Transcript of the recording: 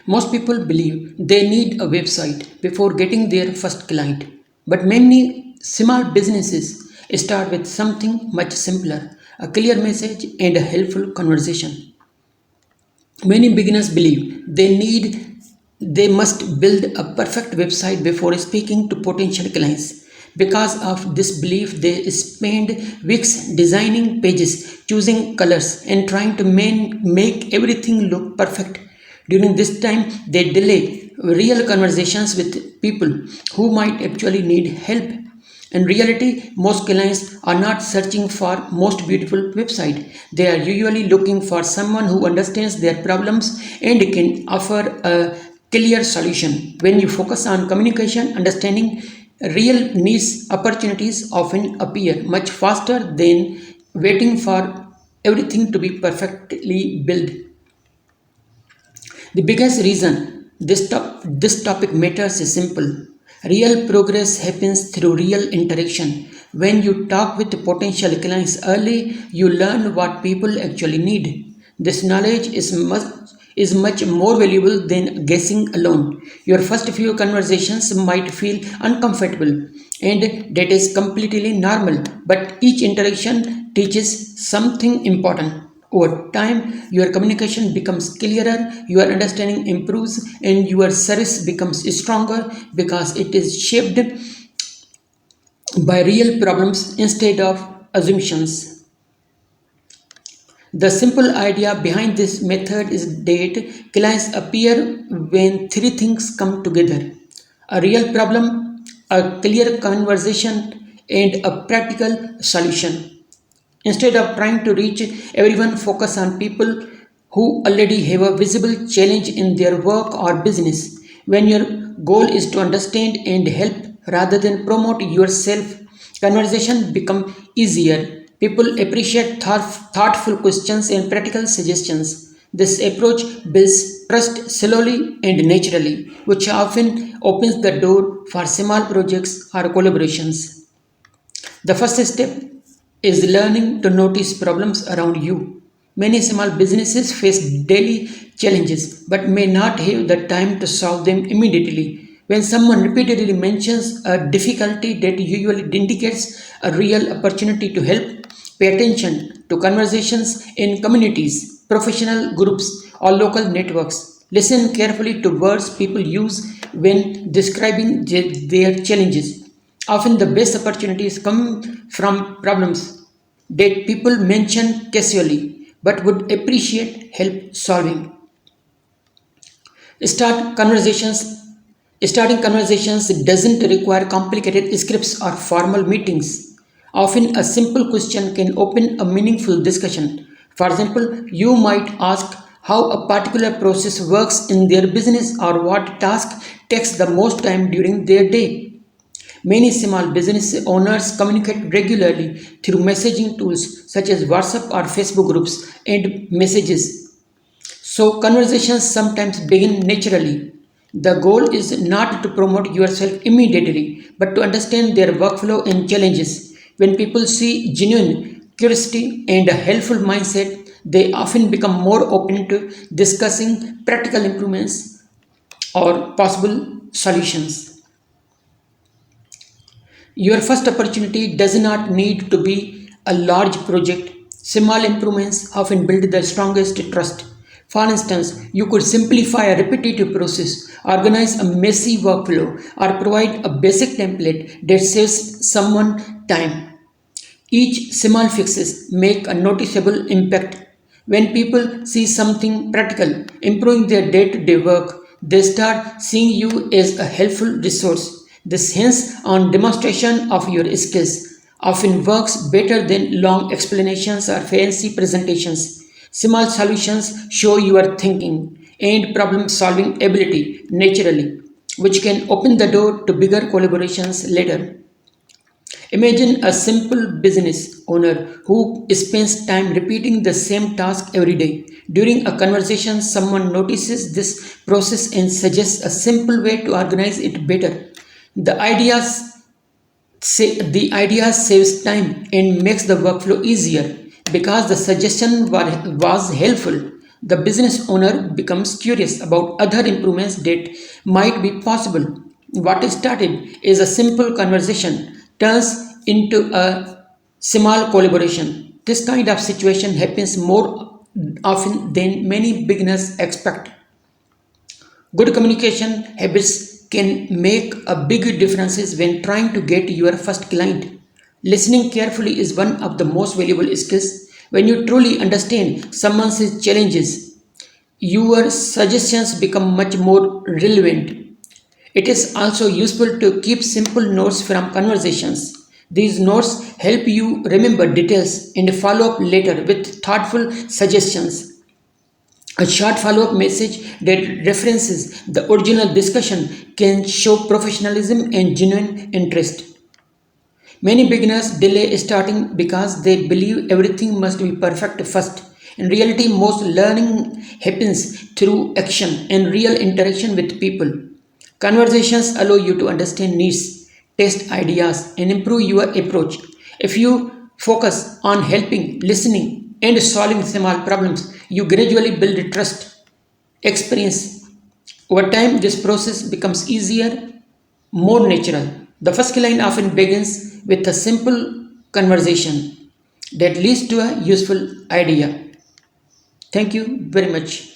Most people believe they need a website before getting their first client, but many small businesses start with something much simpler, a clear message and a helpful conversation. Many beginners believe they must build a perfect website before speaking to potential clients. Because of this belief, they spend weeks designing pages, choosing colors, and trying to make everything look perfect. During this time, they delay real conversations with people who might actually need help. In reality, most clients are not searching for most beautiful website. They are usually looking for someone who understands their problems and can offer a clear solution. When you focus on communication, understanding real niche opportunities often appear much faster than waiting for everything to be perfectly built. The biggest reason this topic matters is simple. Real progress happens through real interaction. When you talk with potential clients early, you learn what people actually need. This knowledge is much more valuable than guessing alone. Your first few conversations might feel uncomfortable, and that is completely normal, but each interaction teaches something important. Over time, your communication becomes clearer, your understanding improves, and your service becomes stronger because it is shaped by real problems instead of assumptions. The simple idea behind this method is that clients appear when three things come together: a real problem, a clear conversation, and a practical solution. Instead of trying to reach everyone, focus on people who already have a visible challenge in their work or business. When your goal is to understand and help rather than promote yourself, conversation become easier. People appreciate thoughtful questions and practical suggestions. This approach builds trust slowly and naturally, which often opens the door for small projects or collaborations. The first step is learning to notice problems around you. Many small businesses face daily challenges but may not have the time to solve them immediately. When someone repeatedly mentions a difficulty that usually indicates a real opportunity to help, pay attention to conversations in communities, professional groups, or local networks. Listen carefully to words people use when describing their challenges. Often, the best opportunities come from problems that people mention casually but would appreciate help solving. Start conversations. Starting conversations doesn't require complicated scripts or formal meetings. Often, a simple question can open a meaningful discussion. For example, you might ask how a particular process works in their business or what task takes the most time during their day. Many small business owners communicate regularly through messaging tools such as WhatsApp or Facebook groups and messages. So, conversations sometimes begin naturally. The goal is not to promote yourself immediately, but to understand their workflow and challenges. When people see genuine curiosity and a helpful mindset, they often become more open to discussing practical improvements or possible solutions. Your first opportunity does not need to be a large project. Small improvements often build the strongest trust. For instance, you could simplify a repetitive process, organize a messy workflow, or provide a basic template that saves someone time. Each small fixes make a noticeable impact. When people see something practical improving their day-to-day work, they start seeing you as a helpful resource. This hands-on demonstration of your skills often works better than long explanations or fancy presentations. Small solutions show your thinking and problem-solving ability naturally, which can open the door to bigger collaborations later. Imagine a simple business owner who spends time repeating the same task every day. During a conversation, someone notices this process and suggests a simple way to organize it better. The idea saves time and makes the workflow easier because the suggestion was helpful. The business owner becomes curious about other improvements that might be possible. What started as a simple conversation turns into a small collaboration. This kind of situation happens more often than many beginners expect. Good communication habits can make a big difference when trying to get your first client. Listening carefully is one of the most valuable skills. When you truly understand someone's challenges, your suggestions become much more relevant. It is also useful to keep simple notes from conversations. These notes help you remember details and follow up later with thoughtful suggestions. A short follow up message that references the original discussion can show professionalism and genuine interest. Many beginners delay starting because they believe everything must be perfect first. In reality, most learning happens through action and real interaction with people. Conversations allow you to understand needs, test ideas, and improve your approach. If you focus on helping, listening, and solving small problems, you gradually build trust, experience. Over time, this process becomes easier, more natural. The first line often begins with a simple conversation that leads to a useful idea. Thank you very much.